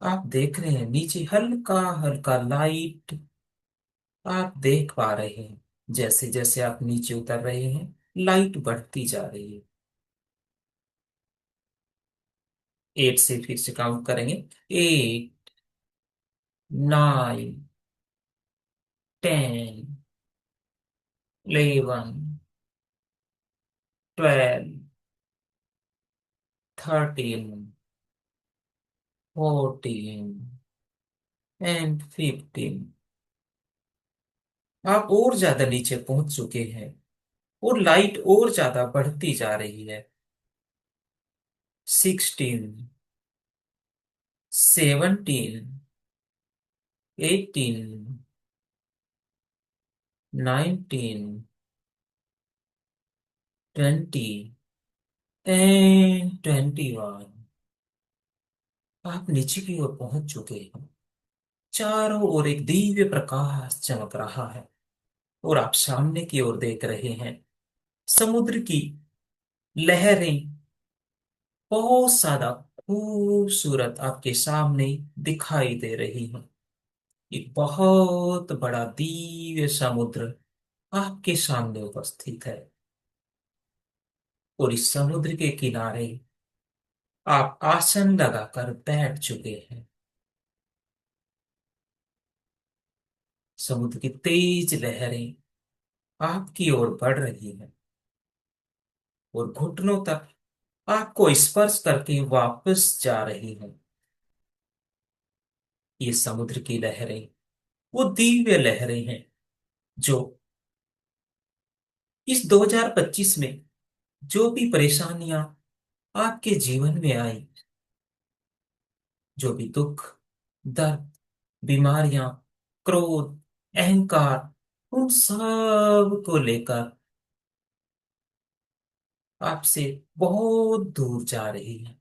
आप देख रहे हैं नीचे हल्का हल्का लाइट, आप देख पा रहे हैं। जैसे जैसे आप नीचे उतर रहे हैं, लाइट बढ़ती जा रही है। 8 से फिर से काउंट करेंगे। 8, 9, 10, 11, 12, 13, 14 एंड 15। आप और ज्यादा नीचे पहुंच चुके हैं और लाइट और ज्यादा बढ़ती जा रही है। 16, 17, 18, 19, 20 एंड 21। आप नीचे की ओर पहुंच चुके हैं। चारों ओर एक दिव्य प्रकाश चमक रहा है और आप सामने की ओर देख रहे हैं। समुद्र की लहरें बहुत ज्यादा खूबसूरत आपके सामने दिखाई दे रही हैं। एक बहुत बड़ा दिव्य समुद्र आपके सामने उपस्थित है और इस समुद्र के किनारे आप आसन लगाकर बैठ चुके हैं। समुद्र की तेज लहरें आपकी ओर बढ़ रही हैं और घुटनों तक आपको स्पर्श करके वापस जा रही हैं। ये समुद्र की लहरें वो दिव्य लहरें हैं जो इस 2025 में जो भी परेशानियां आपके जीवन में आई, जो भी दुख, दर्द, बीमारियां, क्रोध, अहंकार, उन सब को लेकर आपसे बहुत दूर जा रही है।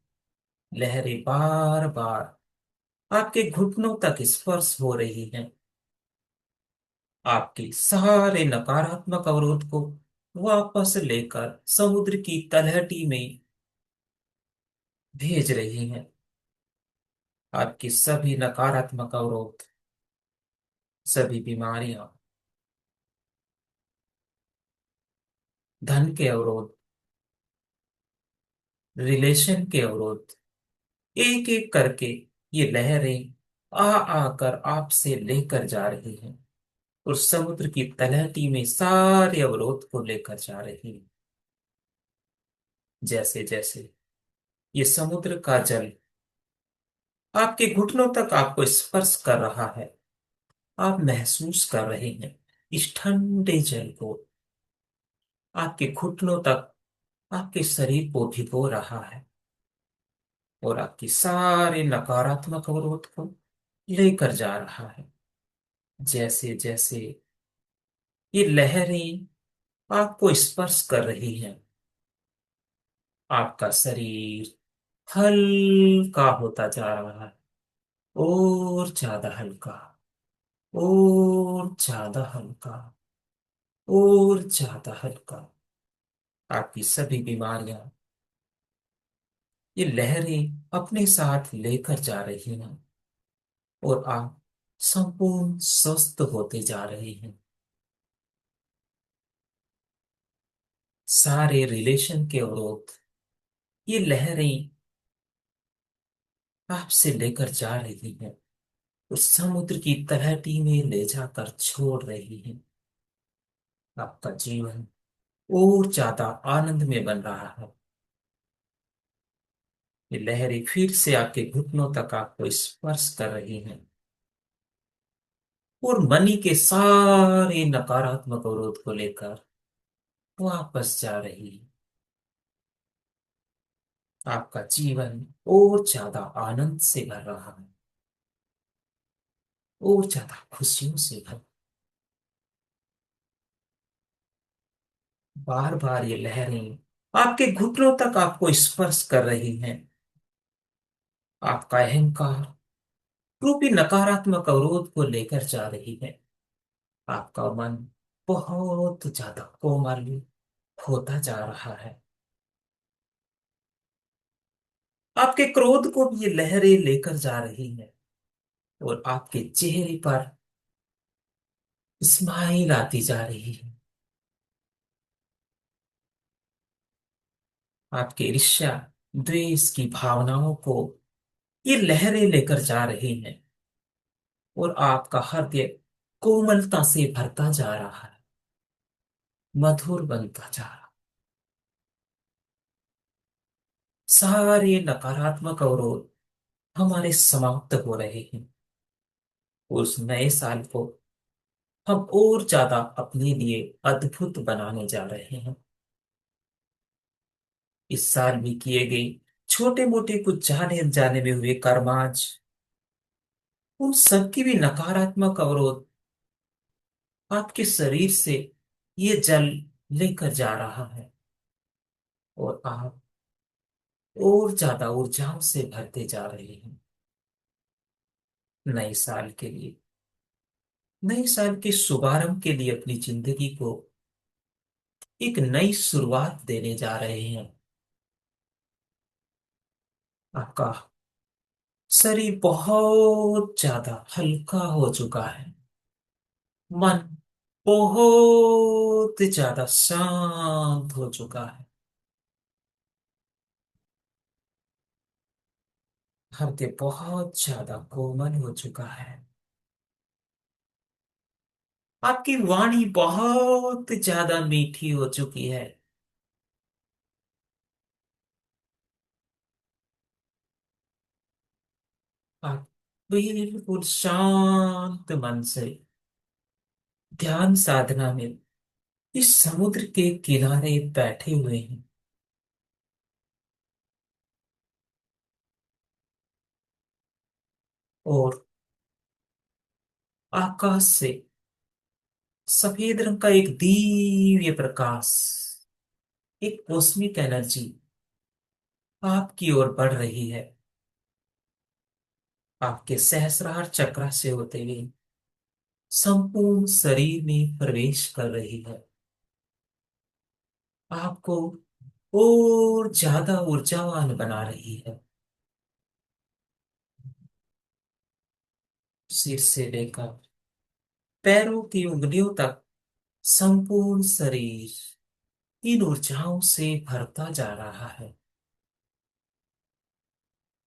लहरें बार बार आपके घुटनों तक स्पर्श हो रही हैं। आपके सारे नकारात्मक अवरोध को वापस लेकर समुद्र की तलहटी में भेज रही हैं। आपकी सभी नकारात्मक अवरोध, सभी बीमारियां, धन के अवरोध, रिलेशन के अवरोध, एक एक करके ये लहरें आ आकर आपसे लेकर जा रही हैं और समुद्र की तलहटी में सारे अवरोध को लेकर जा रही हैं। जैसे जैसे ये समुद्र का जल आपके घुटनों तक आपको स्पर्श कर रहा है, आप महसूस कर रहे हैं इस ठंडे जल को। आपके घुटनों तक आपके शरीर को भिगो रहा है और आपकी सारे नकारात्मक अवरोध को लेकर जा रहा है। जैसे जैसे ये लहरें आपको स्पर्श कर रही हैं, आपका शरीर हल्का होता जा रहा है, और ज्यादा हल्का, और ज्यादा हल्का, और ज्यादा हल्का। आपकी सभी बीमारियां ये लहरें अपने साथ लेकर जा रही हैं और आप संपूर्ण स्वस्थ होते जा रहे हैं। सारे रिलेशन के अवरोध ये लहरें आपसे लेकर जा रही हैं, उस समुद्र की तलहटी में ले जाकर छोड़ रही हैं। आपका जीवन और ज्यादा आनंद में बन रहा है। ये लहरें फिर से आपके घुटनों तक आपको स्पर्श कर रही हैं और मनी के सारे नकारात्मक अवरोध को लेकर वापस जा रही है। आपका जीवन और ज्यादा आनंद से भर रहा है, और ज्यादा खुशियों से भर। बार बार ये लहरें आपके घुटनों तक आपको स्पर्श कर रही हैं। आपका अहंकार रूपी नकारात्मक अवरोध को लेकर जा रही है। आपका मन बहुत ज्यादा कोमल होता जा रहा है। आपके क्रोध को भी ये लहरें लेकर जा रही है। और आपके चेहरे पर स्माइल आती जा रही है। आपके ईर्ष्या, द्वेष की भावनाओं को ये लहरें लेकर जा रही हैं, और आपका हृदय कोमलता से भरता जा रहा है, मधुर बनता जा रहा है। सारे नकारात्मक अवरोध हमारे समाप्त हो रहे हैं। उस नए साल को हम और ज्यादा अपने लिए अद्भुत बनाने जा रहे हैं। इस साल में किए गए छोटे मोटे कुछ जाने अनजाने में हुए कर्माज, उन सबकी भी नकारात्मक अवरोध आपके शरीर से ये जल लेकर जा रहा है, और आप और ज्यादा ऊर्जाओं से भरते जा रहे हैं नए साल के लिए। नए साल के शुभारंभ के लिए अपनी जिंदगी को एक नई शुरुआत देने जा रहे हैं। आपका शरीर बहुत ज्यादा हल्का हो चुका है, मन बहुत ज्यादा शांत हो चुका है, हृदय बहुत ज्यादा कोमल हो चुका है, आपकी वाणी बहुत ज्यादा मीठी हो चुकी है। आप बिल्कुल शांत मन से ध्यान साधना में इस समुद्र के किनारे बैठे हुए हैं, और आकाश से सफेद रंग का एक दिव्य प्रकाश, एक कॉस्मिक एनर्जी आपकी ओर बढ़ रही है, आपके सहस्रार चक्र से होते हुए संपूर्ण शरीर में प्रवेश कर रही है, आपको और ज्यादा ऊर्जावान बना रही है। सिर से लेकर पैरों की उंगलियों तक संपूर्ण शरीर इन ऊर्जाओं से भरता जा रहा है।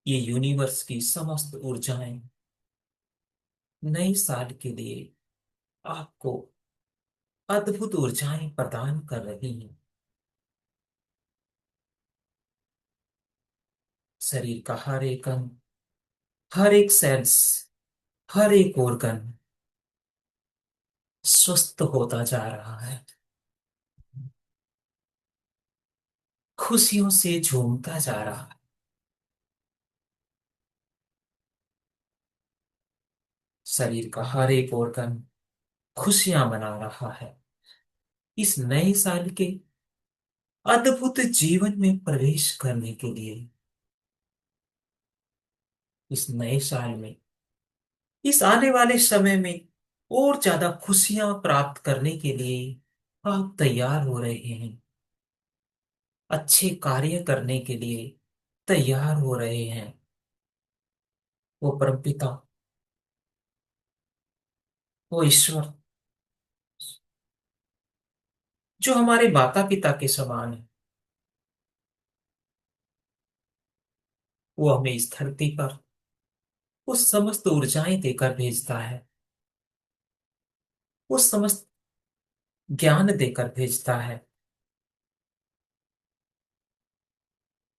ये यूनिवर्स की समस्त ऊर्जाएं नए साल के लिए आपको अद्भुत ऊर्जाएं प्रदान कर रही हैं। शरीर का हर एक अंग, हर एक सेल्स, हर एक organ स्वस्थ होता जा रहा है, खुशियों से झूमता जा रहा है। शरीर का हर एक organ खुशियां मना रहा है। इस नए साल के अद्भुत जीवन में प्रवेश करने के लिए, इस नए साल में, इस आने वाले समय में और ज्यादा खुशियां प्राप्त करने के लिए आप तैयार हो रहे हैं, अच्छे कार्य करने के लिए तैयार हो रहे हैं। वो परमपिता, वो ईश्वर जो हमारे माता पिता के समान है, वो हमें इस धरती पर वो समस्त ऊर्जाएं देकर भेजता है, वो समस्त ज्ञान देकर भेजता है।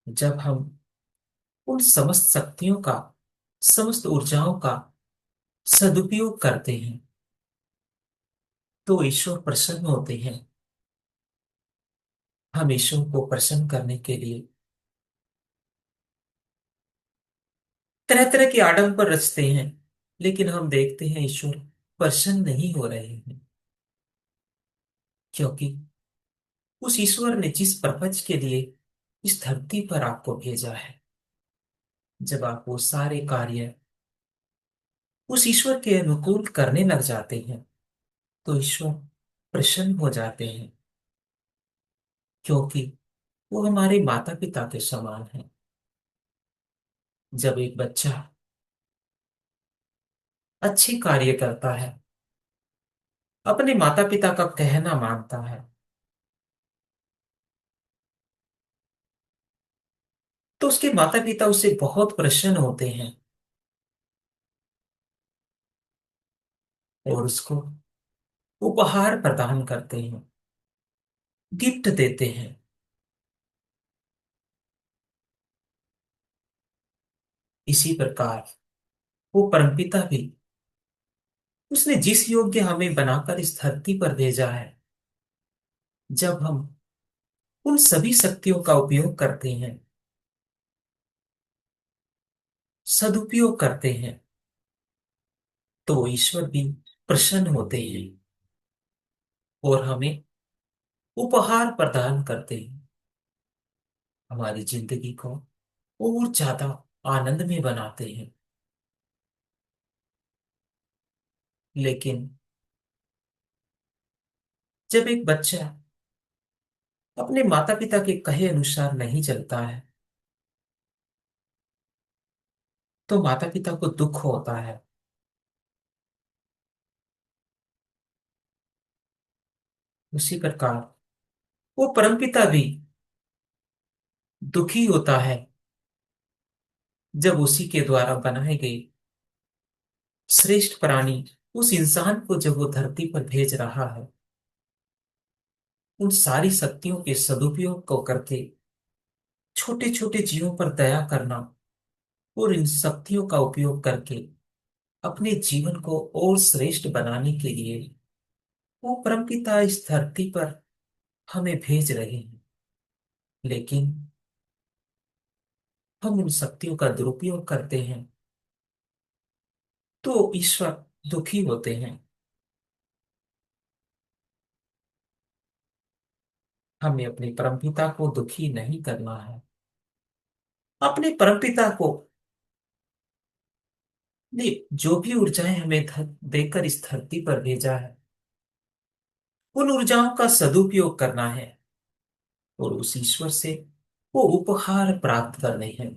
जब हम उन समस्त शक्तियों का, समस्त ऊर्जाओं का सदुपयोग करते हैं, तो ईश्वर प्रसन्न होते हैं। हम ईश्वर को प्रसन्न करने के लिए तरह तरह के आडंबर रचते हैं, लेकिन हम देखते हैं ईश्वर प्रसन्न नहीं हो रहे हैं, क्योंकि उस ईश्वर ने जिस पर्पज के लिए इस धरती पर आपको भेजा है, जब आप वो सारे कार्य उस ईश्वर के अनुकूल करने लग जाते हैं, तो ईश्वर प्रसन्न हो जाते हैं, क्योंकि वो हमारे माता पिता के समान है। जब एक बच्चा अच्छे कार्य करता है, अपने माता पिता का कहना मानता है, तो उसके माता पिता उससे बहुत प्रसन्न होते हैं और उसको उपहार प्रदान करते हैं, गिफ्ट देते हैं। इसी प्रकार वो परमपिता भी, उसने जिस योग्य हमें बनाकर इस धरती पर भेजा है, जब हम उन सभी शक्तियों का उपयोग करते हैं, सदुपयोग करते हैं, तो ईश्वर भी प्रसन्न होते हैं और हमें उपहार प्रदान करते हैं, हमारी जिंदगी को और ज्यादा आनंद में बनाते हैं। लेकिन जब एक बच्चा अपने माता पिता के कहे अनुसार नहीं चलता है, तो माता पिता को दुख होता है। उसी प्रकार वो परमपिता भी दुखी होता है जब उसी के द्वारा बनाए गए श्रेष्ठ प्राणी, उस इंसान को जब वो धरती पर भेज रहा है, उन सारी शक्तियों के सदुपयोग को करके छोटे छोटे जीवों पर दया करना और इन शक्तियों का उपयोग करके अपने जीवन को और श्रेष्ठ बनाने के लिए वो परमपिता इस धरती पर हमें भेज रहे हैं। लेकिन हम उन शक्तियों का दुरुपयोग करते हैं, तो ईश्वर दुखी होते हैं। हमें अपने परमपिता को दुखी नहीं करना है। अपने परमपिता को ने जो भी ऊर्जाएं हमें देकर इस धरती पर भेजा है, उन ऊर्जाओं का सदुपयोग करना है और उस ईश्वर से वो उपहार प्राप्त करने हैं।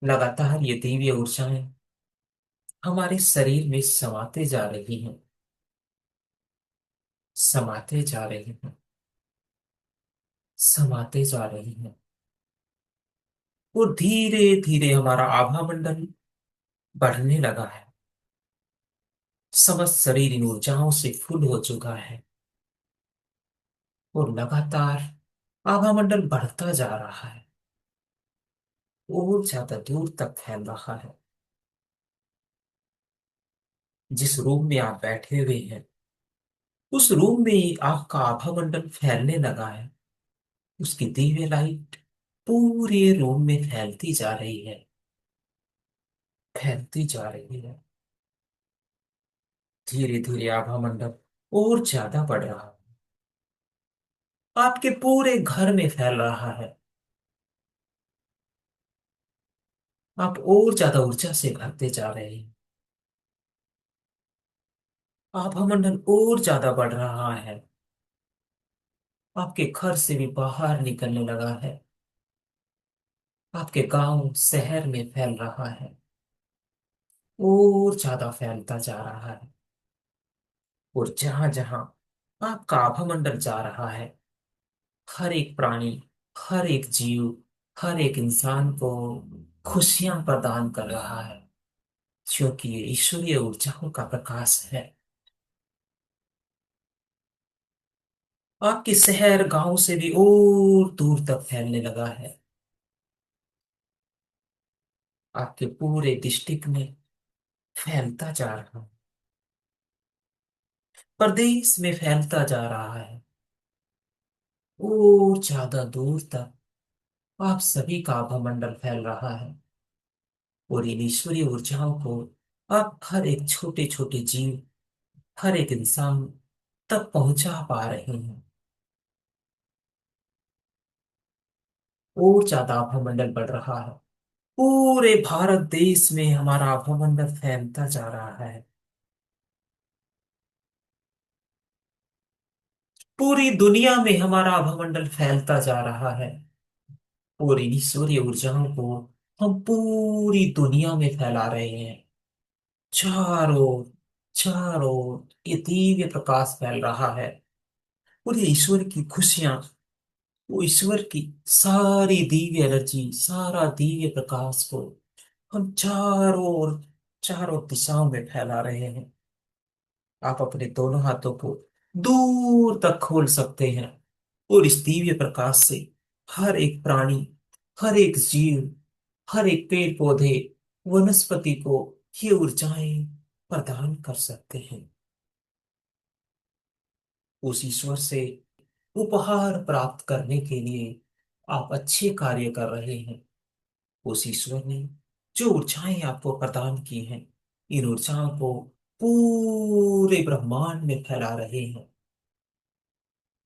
लगातार ये दिव्य ऊर्जाएं हमारे शरीर में समाते जा रही हैं, समाते जा रही हैं, समाते जा रही हैं, और धीरे धीरे हमारा आभा मंडल बढ़ने लगा है। समस्त शरीर इन ऊर्जाओं से फुल हो चुका है और लगातार आभा मंडल बढ़ता जा रहा है और ज्यादा दूर तक फैल रहा है। जिस रूम में आप बैठे हुए हैं, उस रूम में ही आपका आभा मंडल फैलने लगा है। उसकी दिव्य लाइट पूरे रूम में फैलती जा रही है, फैलती जा रही है। धीरे धीरे आभा मंडल और ज्यादा बढ़ रहा है, आपके पूरे घर में फैल रहा है। आप और ज्यादा ऊर्जा से भरते जा रहे हैं, आभा मंडल और ज्यादा बढ़ रहा है, आपके घर से भी बाहर निकलने लगा है, आपके गांव शहर में फैल रहा है और ज्यादा फैलता जा रहा है। और जहां जहां आपका आभामंडल जा रहा है, हर एक प्राणी, हर एक जीव, हर एक इंसान को खुशियां प्रदान कर रहा है, क्योंकि ये ईश्वरीय ऊर्जाओं का प्रकाश है। आपके शहर गांव से भी और दूर तक फैलने लगा है, आपके पूरे डिस्ट्रिक्ट में फैलता जा रहा है, प्रदेश में फैलता जा रहा है और ज्यादा दूर तक आप सभी का आभामंडल फैल रहा है। और इन ईश्वरीय ऊर्जाओं को आप हर एक छोटे छोटे जीव, हर एक इंसान तक पहुंचा पा रहे हैं और ज्यादा आभामंडल बढ़ रहा है। पूरे भारत देश में हमारा आभामंडल फैलता जा रहा है, पूरी दुनिया में हमारा आभामंडल फैलता जा रहा है और इन ईश्वरीय ऊर्जाओं को हम पूरी दुनिया में फैला रहे हैं। चारों ओर, चारों ओर ये दिव्य प्रकाश फैल रहा है। और ये ईश्वर की खुशियां, वो ईश्वर की सारी दिव्य एनर्जी, सारा दिव्य प्रकाश को हम चारों ओर, चारों दिशाओं में फैला रहे हैं। आप अपने दोनों हाथों को दूर तक खोल सकते हैं और इस दिव्य प्रकाश से हर एक प्राणी, हर एक जीव, हर एक पेड़ पौधे, वनस्पति को ये ऊर्जाएं प्रदान कर सकते हैं। उस ईश्वर से उपहार प्राप्त करने के लिए आप अच्छे कार्य कर रहे हैं। उस ईश्वर ने जो ऊर्जाएं आपको प्रदान की हैं, इन ऊर्जाओं को पूरे ब्रह्मांड में फैला रहे हैं।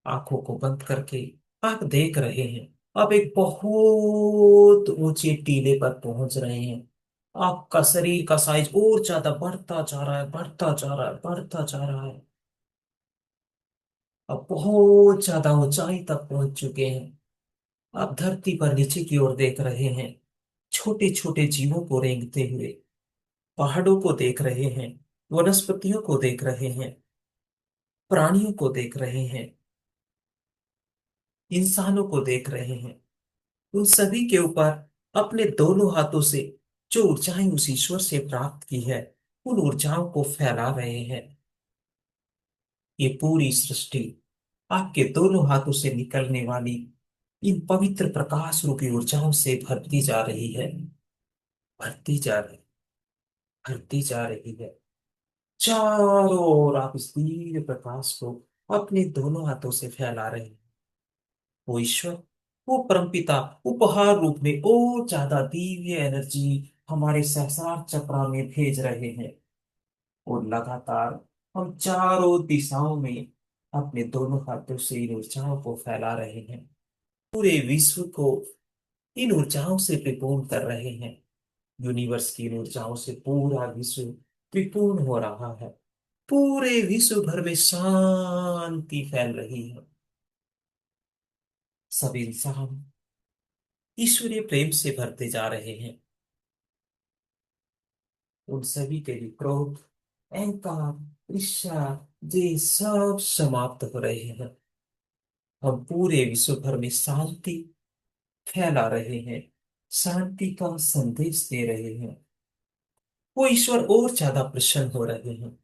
आंखों को बंद करके आप देख रहे हैं, आप एक बहुत ऊंचे टीले पर पहुंच रहे हैं। आपका शरीर का साइज और ज्यादा बढ़ता जा रहा है, बढ़ता जा रहा है, बढ़ता जा रहा है। आप बहुत ज्यादा ऊंचाई तक पहुंच चुके हैं। आप धरती पर नीचे की ओर देख रहे हैं, छोटे छोटे जीवों को रेंगते हुए, पहाड़ों को देख रहे हैं, वनस्पतियों को देख रहे हैं, प्राणियों को देख रहे हैं, इंसानों को देख रहे हैं। उन सभी के ऊपर अपने दोनों हाथों से जो ऊर्जाएं उस ईश्वर से प्राप्त की है, उन ऊर्जाओं को फैला रहे हैं। ये पूरी सृष्टि आपके दोनों हाथों से निकलने वाली इन पवित्र प्रकाश रूपी ऊर्जाओं से भरती जा रही है, भरती जा रही, भरती जा रही है। चारों ओर आप इस दिव्य प्रकाश को अपने दोनों हाथों से फैला रहे हैं। वो ईश्वर, वो परमपिता उपहार रूप में और ज्यादा दिव्य एनर्जी हमारे सहस्रार चक्र में भेज रहे हैं। और लगातार हम चारों दिशाओं में अपने दोनों हाथों से इन ऊर्जाओं को फैला रहे हैं। पूरे विश्व को इन ऊर्जाओं से परिपूर्ण कर रहे हैं। यूनिवर्स की इन ऊर्जाओं से पूरा विश्व परिपूर्ण हो रहा है। पूरे विश्व भर में शांति फैल रही है। सब इंसान ईश्वरीय प्रेम से भरते जा रहे हैं। उन सभी के लिए क्रोध, अहंकार, ईर्ष्या, ये सब समाप्त हो रहे हैं। हम पूरे विश्व भर में शांति फैला रहे हैं, शांति का संदेश दे रहे हैं। वो ईश्वर और ज्यादा प्रसन्न हो रहे हैं,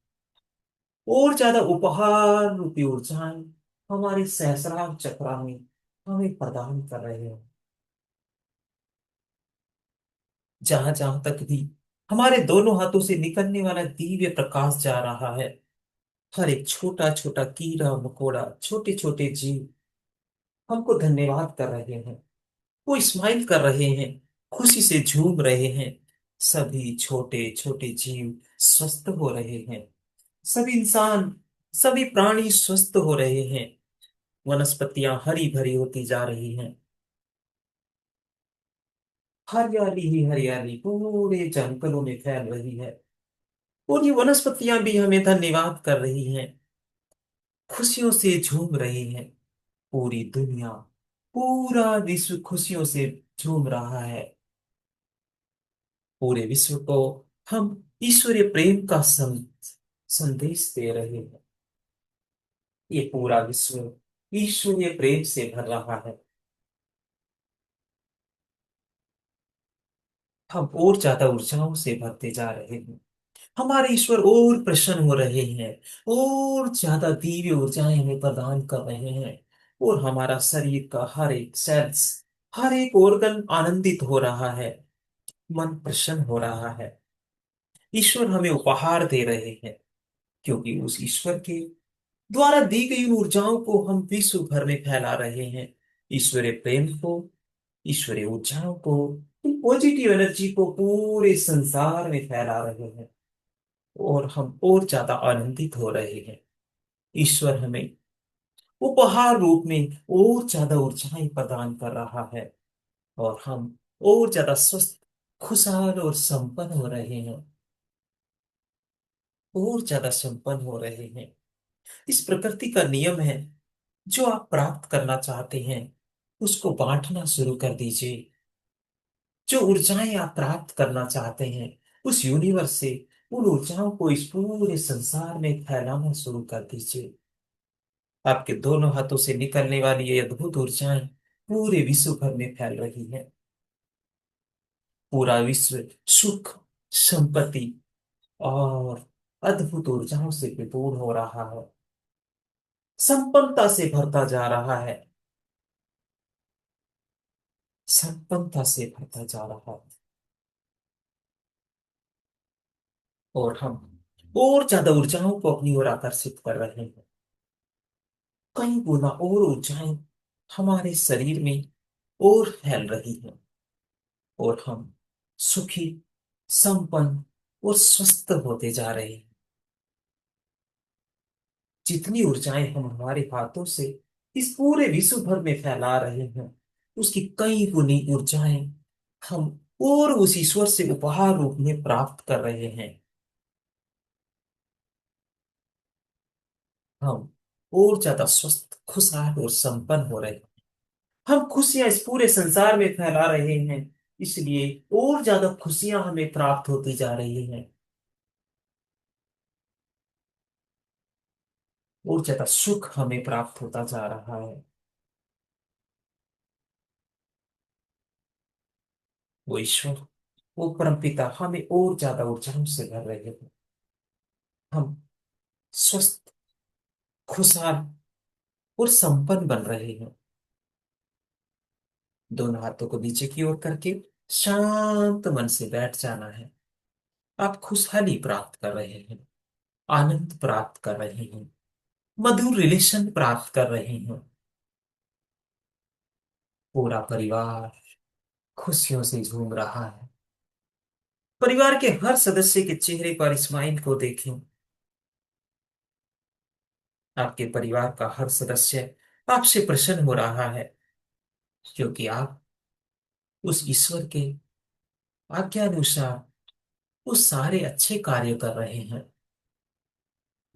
और ज्यादा उपहार रूपी ऊर्जाएं हमारे सहस्रार चक्र में हमें प्रदान कर रहे हैं। जहां जहां तक भी हमारे दोनों हाथों से निकलने वाला दिव्य प्रकाश जा रहा है, हर एक छोटा छोटा कीड़ा मकोड़ा, छोटे छोटे जीव हमको धन्यवाद कर रहे हैं। वो स्माइल कर रहे हैं, खुशी से झूम रहे हैं। सभी छोटे छोटे जीव स्वस्थ हो रहे हैं। सभी इंसान, सभी प्राणी स्वस्थ हो रहे हैं। वनस्पतियां हरी भरी होती जा रही हैं। हरियाली ही हरियाली पूरे जंगलों में फैल रही है। और ये वनस्पतियां भी हमें धन्यवाद कर रही हैं, खुशियों से झूम रही हैं। पूरी दुनिया, पूरा विश्व खुशियों से झूम रहा है। पूरे विश्व को हम ईश्वरीय प्रेम का संदेश दे रहे हैं। ये पूरा विश्व ईश्वरीय प्रेम से भर रहा है। हम और ज्यादा ऊर्जाओं से भरते जा रहे हैं। हमारे ईश्वर और प्रसन्न हो रहे हैं, और ज्यादा दिव्य ऊर्जाएं हमें प्रदान कर रहे हैं। और हमारा शरीर का हर एक सेल्स, हर एक ऑर्गन आनंदित हो रहा है, मन प्रसन्न हो रहा है। ईश्वर हमें उपहार दे रहे हैं, क्योंकि उस ईश्वर के द्वारा दी गई उन ऊर्जाओं को हम विश्व भर में फैला रहे हैं। ईश्वरीय प्रेम को, ईश्वरीय ऊर्जाओं को, पॉजिटिव एनर्जी को पूरे संसार में फैला रहे हैं। और हम और ज्यादा आनंदित हो रहे हैं। ईश्वर हमें उपहार रूप में और ज्यादा ऊर्जाएं प्रदान कर रहा है। और हम और ज्यादा स्वस्थ, खुशहाल और संपन्न हो रहे हैं, और ज्यादा संपन्न हो रहे हैं। इस प्रकृति का नियम है, जो आप प्राप्त करना चाहते हैं उसको बांटना शुरू कर दीजिए। जो ऊर्जाएं आप प्राप्त करना चाहते हैं उस यूनिवर्स से, उन ऊर्जाओं को इस पूरे संसार में फैलाना शुरू कर दीजिए। आपके दोनों हाथों से निकलने वाली ये अद्भुत ऊर्जाएं पूरे विश्व भर में फैल रही है। पूरा विश्व सुख, संपत्ति और अद्भुत ऊर्जाओं से विपूर्ण हो रहा है, संपन्नता से भरता जा रहा है, संपन्नता से भरता जा रहा है। और हम और ज्यादा ऊर्जाओं को अपनी ओर आकर्षित कर रहे हैं। कई गुना और ऊर्जाएं हमारे शरीर में और फैल रही हैं, और हम सुखी, संपन्न और स्वस्थ होते जा रहे हैं। जितनी ऊर्जाएं हम हमारे हाथों से इस पूरे विश्व भर में फैला रहे हैं, उसकी कई गुनी ऊर्जाएं हम और उस ईश्वर से उपहार रूप में प्राप्त कर रहे हैं। हम और ज्यादा स्वस्थ, खुशहाल और संपन्न हो रहे हैं। हम खुशियां इस पूरे संसार में फैला रहे हैं, इसलिए और ज्यादा खुशियां हमें प्राप्त होती जा रही हैं, और ज्यादा सुख हमें प्राप्त होता जा रहा है। वो ईश्वर, वो परमपिता हमें और ज्यादा ऊर्जाओं से भर रहे हैं। हम स्वस्थ, खुशहाल और संपन्न बन रहे हैं। दोनों हाथों को नीचे की ओर करके शांत मन से बैठ जाना है। आप खुशहाली प्राप्त कर रहे हैं, आनंद प्राप्त कर रहे हैं, मधुर रिलेशन प्राप्त कर रहे हैं। पूरा परिवार खुशियों से झूम रहा है। परिवार के हर सदस्य के चेहरे पर स्माइल को देखें। आपके परिवार का हर सदस्य आपसे प्रसन्न हो रहा है, क्योंकि आप उस ईश्वर के आज्ञानुसार वो सारे अच्छे कार्य कर रहे हैं।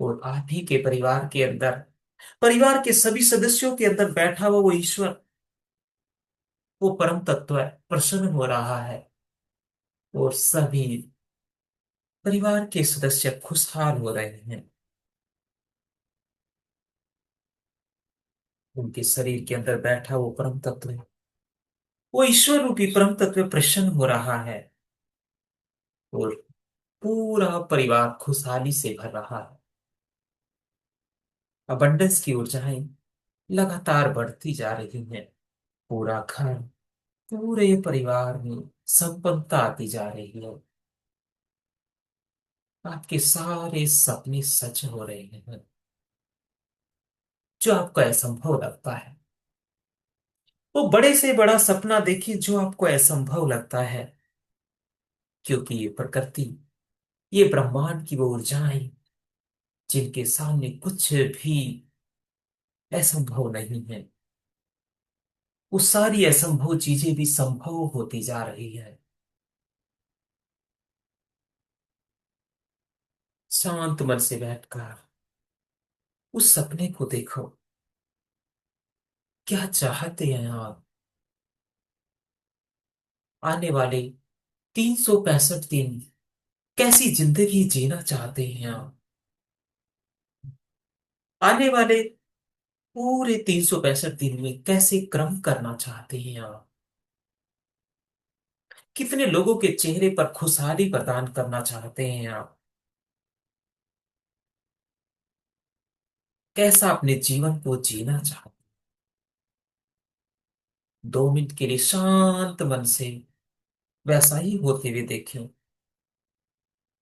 और आप ही के परिवार के अंदर, परिवार के सभी सदस्यों के अंदर बैठा हुआ वो ईश्वर, वो परम तत्व है, प्रसन्न हो रहा है। और सभी परिवार के सदस्य खुशहाल हो रहे हैं। उनके शरीर के अंदर बैठा वो परम तत्व, वो ईश्वर रूपी परम तत्व प्रसन्न हो रहा है। और पूरा परिवार खुशहाली से भर रहा है। अबंडेंस की ऊर्जाएं लगातार बढ़ती जा रही हैं। पूरा घर, पूरे परिवार में संपन्नता आती जा रही है। आपके सारे सपने सच हो रहे हैं। जो आपको असंभव लगता है, वो बड़े से बड़ा सपना देखिए जो आपको असंभव लगता है। क्योंकि ये प्रकृति, ये ब्रह्मांड की वो ऊर्जाएं जिनके सामने कुछ भी असंभव नहीं है, वो सारी असंभव चीजें भी संभव होती जा रही है। शांत मन से बैठकर उस सपने को देखो। क्या चाहते हैं आप? आने वाले 365 दिन कैसी जिंदगी जीना चाहते हैं आप? आने वाले पूरे 365 दिन में कैसे क्रम करना चाहते हैं आप? कितने लोगों के चेहरे पर खुशहाली प्रदान करना चाहते हैं आप? कैसा अपने जीवन को जीना चाहते? 2 मिनट के लिए शांत मन से वैसा ही होते हुए देखें।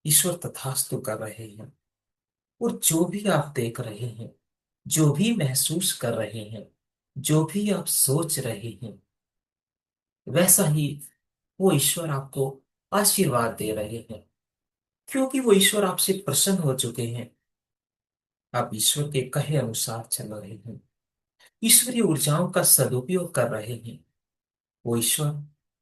ईश्वर तथास्तु कर रहे हैं। और जो भी आप देख रहे हैं, जो भी महसूस कर रहे हैं, जो भी आप सोच रहे हैं, वैसा ही वो ईश्वर आपको आशीर्वाद दे रहे हैं। क्योंकि वो ईश्वर आपसे प्रसन्न हो चुके हैं। आप ईश्वर के कहे अनुसार चल रहे हैं, ईश्वरीय ऊर्जाओं का सदुपयोग कर रहे हैं। वो ईश्वर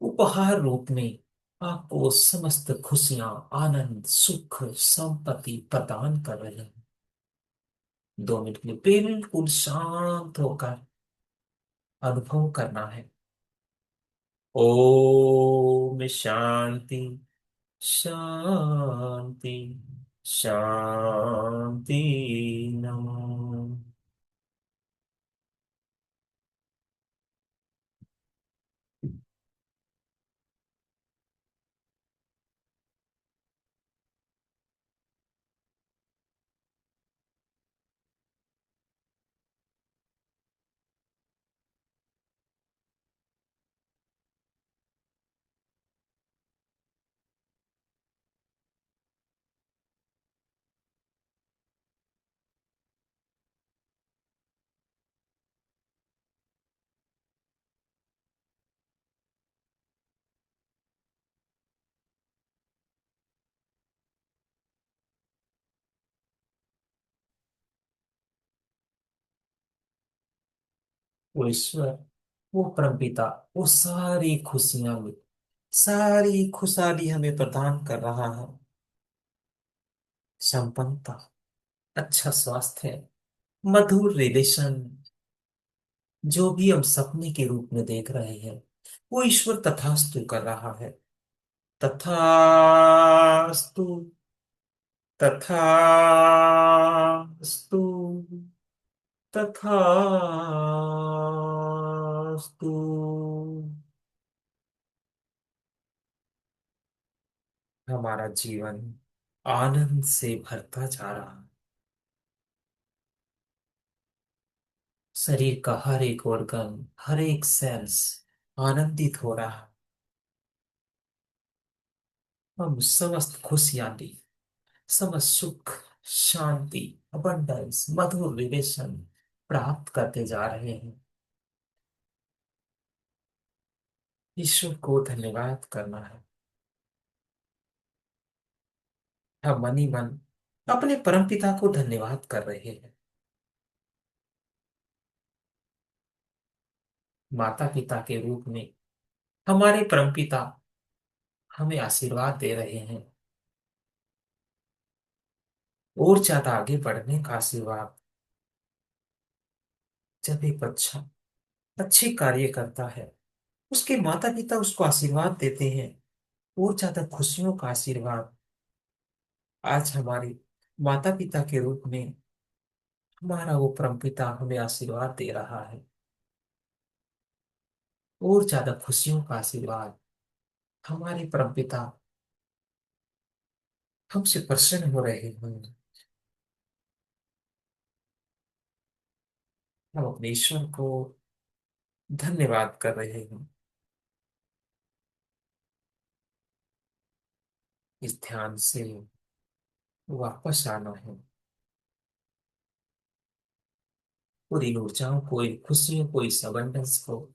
उपहार रूप में आपको समस्त खुशियां, आनंद, सुख, संपत्ति प्रदान कर रहे हैं। 2 मिनट के लिए बिल्कुल शांत होकर अनुभव करना है। ओम शांति, शांति, शांति। नमः। वो ईश्वर, वो परमपिता, वो सारी खुशियां में, सारी खुशहाली हमें प्रदान कर रहा है। संपन्नता, अच्छा स्वास्थ्य, मधुर रिलेशन, जो भी हम सपने के रूप में देख रहे हैं, वो ईश्वर तथास्तु कर रहा है। तथास्तु, तथास्तु, तथास्तु। हमारा जीवन आनंद से भरता जा रहा है। शरीर का हर एक organ, हर एक सेल्स आनंदित हो रहा है। हम समस्त खुशहाली, समस्त सुख, शांति, अबंडेंस, मधुर रिलेशन प्राप्त करते जा रहे हैं। ईश्वर को धन्यवाद करना है। हम मन ही मन अपने परमपिता को धन्यवाद कर रहे हैं। माता पिता के रूप में हमारे परमपिता हमें आशीर्वाद दे रहे हैं, और ज्यादा आगे बढ़ने का आशीर्वाद। जब एक बच्चा अच्छे कार्य करता है, उसके माता पिता उसको आशीर्वाद देते हैं, और ज्यादा खुशियों का आशीर्वाद आज हमारे माता पिता के रूप में हमारा वो परमपिता हमें आशीर्वाद दे रहा है। और ज्यादा खुशियों का आशीर्वाद हमारे परमपिता हमसे प्रसन्न हो रहे हैं। हम अपने ईश्वर को धन्यवाद कर रहे हैं। इस ध्यान से वापस आना है, और इन ऊर्जाओं को, इन खुशियों को, इस abundance को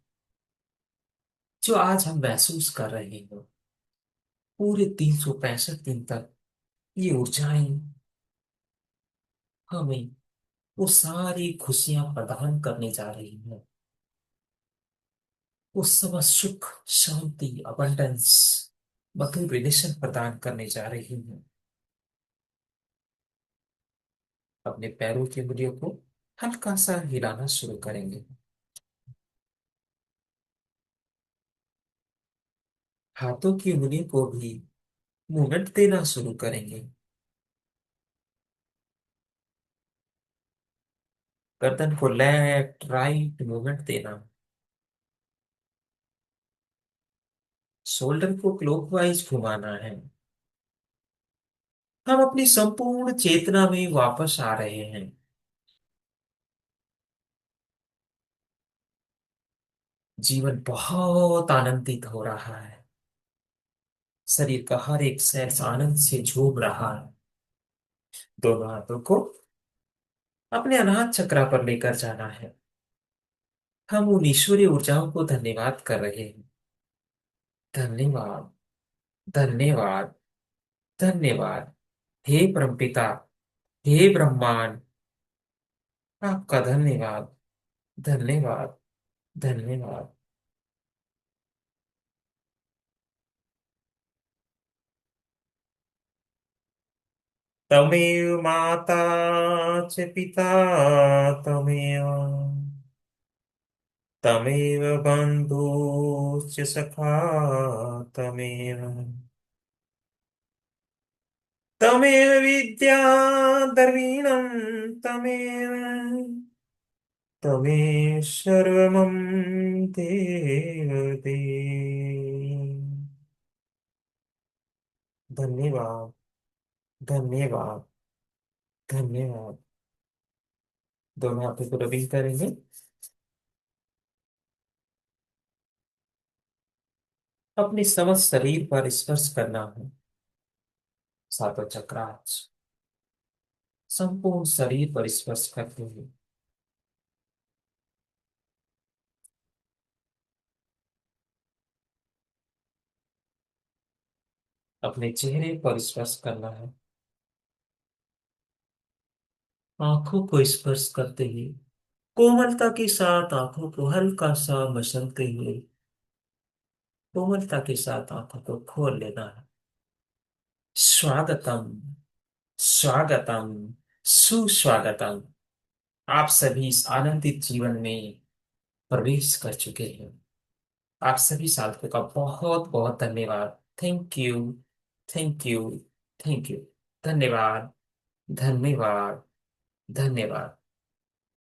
जो आज हम महसूस कर रहे हैं, पूरे 365 दिन तक ये ऊर्जाएं हमें वो सारी खुशियां प्रदान करने जा रही हैं। वो सब सुख, शांति, अबंडेंस, मधुर रिलेशन प्रदान करने जा रही हैं। अपने पैरों की उंगलियों को हल्का सा हिलाना शुरू करेंगे। हाथों की उंगलियों को भी मूवमेंट देना शुरू करेंगे। गर्दन को लेफ्ट राइट मूवमेंट देना। शोल्डर को क्लॉकवाइज घुमाना है। हम अपनी संपूर्ण चेतना में वापस आ रहे हैं। जीवन बहुत आनंदित हो रहा है। शरीर का हर एक सेल्स आनंद से झूम रहा है। दोनों हाथों को अपने अनाहत चक्रा पर लेकर जाना है। हम उन ईश्वरीय ऊर्जाओं को धन्यवाद कर रहे हैं। धन्यवाद, धन्यवाद, धन्यवाद। हे परमपिता, हे ब्रह्मांड, आपका धन्यवाद, धन्यवाद, धन्यवाद। तमेव माता च पिता तमेव, तमेव बन्धुश्च सखा तमेव तमेव विद्या द्रविणं तमेव तमेव सर्वमं देव धन्यवाद। धन्यवाद। धन्यवाद। दोनों हाथों को रबिंग करेंगे। अपने समस्त शरीर पर स्पर्श करना है। सातों चक्रास संपूर्ण शरीर पर स्पर्श करते हुए अपने चेहरे पर स्पर्श करना है। आंखों को स्पर्श करते हुए कोमलता के साथ आंखों को हल्का सा मसलते हुए कोमलता के साथ आंखों को खोल लेना है। स्वागतम। स्वागतम। सुस्वागतम। आप सभी इस आनंदित जीवन में प्रवेश कर चुके हैं। आप सभी साथियों का बहुत बहुत धन्यवाद। Thank you. Thank you. Thank you. धन्यवाद। धन्यवाद। धन्यवाद।